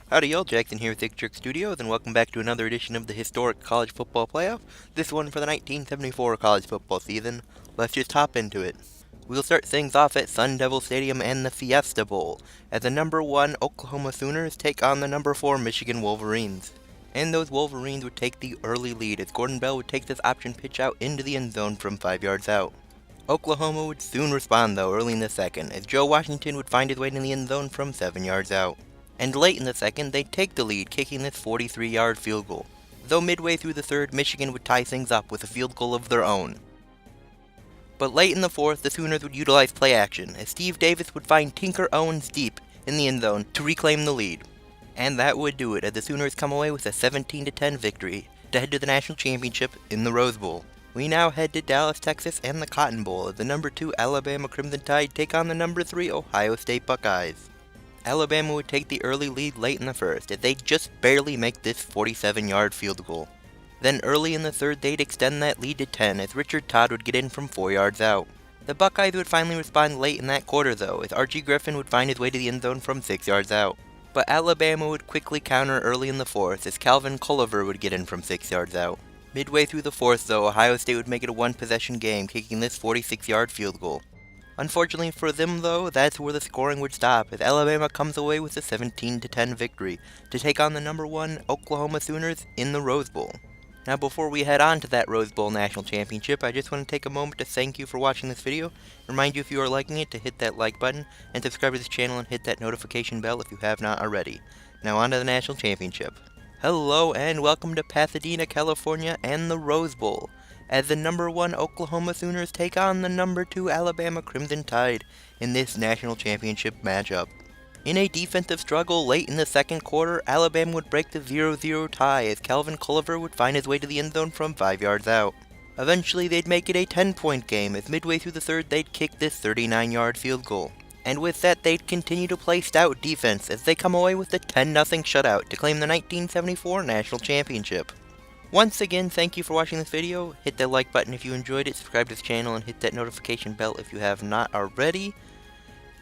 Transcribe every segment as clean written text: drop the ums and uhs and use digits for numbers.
Howdy y'all, Jackson here with Thick Jerk Studios, and welcome back to another edition of the historic college football playoff, this one for the 1974 college football season. Let's just hop into it. We'll start things off at Sun Devil Stadium and the Fiesta Bowl, as the number 1 Oklahoma Sooners take on the number 4 Michigan Wolverines. And those Wolverines would take the early lead, as Gordon Bell would take this option pitch out into the end zone from 5 yards out. Oklahoma would soon respond though early in the second, as Joe Washington would find his way in the end zone from 7 yards out. And late in the second, they'd take the lead, kicking this 43-yard field goal. Though midway through the third, Michigan would tie things up with a field goal of their own. But late in the fourth, the Sooners would utilize play action, as Steve Davis would find Tinker Owens deep in the end zone to reclaim the lead. And that would do it, as the Sooners come away with a 17-10 victory to head to the national championship in the Rose Bowl. We now head to Dallas, Texas, and the Cotton Bowl, as the number 2 Alabama Crimson Tide take on the number 3 Ohio State Buckeyes. Alabama would take the early lead late in the first, as they'd just barely make this 47-yard field goal. Then early in the third, they'd extend that lead to 10, as Richard Todd would get in from 4 yards out. The Buckeyes would finally respond late in that quarter though, as Archie Griffin would find his way to the end zone from 6 yards out. But Alabama would quickly counter early in the fourth, as Calvin Culliver would get in from 6 yards out. Midway through the fourth though, Ohio State would make it a one-possession game, kicking this 46-yard field goal. Unfortunately for them though, that's where the scoring would stop, as Alabama comes away with a 17-10 victory to take on the number 1 Oklahoma Sooners in the Rose Bowl. Now before we head on to that Rose Bowl National Championship, I just want to take a moment to thank you for watching this video, remind you if you are liking it to hit that like button, and subscribe to this channel and hit that notification bell if you have not already. Now on to the National Championship. Hello and welcome to Pasadena, California and the Rose Bowl, as the number 1 Oklahoma Sooners take on the number 2 Alabama Crimson Tide in this national championship matchup. In a defensive struggle late in the second quarter, Alabama would break the 0-0 tie as Calvin Culliver would find his way to the end zone from 5 yards out. Eventually they'd make it a 10-point game, as midway through the third they'd kick this 39-yard field goal. And with that they'd continue to play stout defense as they come away with a 10-0 shutout to claim the 1974 national championship. Once again, thank you for watching this video. Hit that like button if you enjoyed it, subscribe to this channel, and hit that notification bell if you have not already.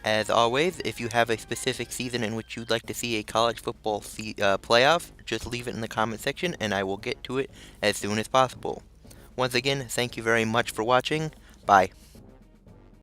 As always, if you have a specific season in which you'd like to see a college football playoff, just leave it in the comment section and I will get to it as soon as possible. Once again, thank you very much for watching. Bye.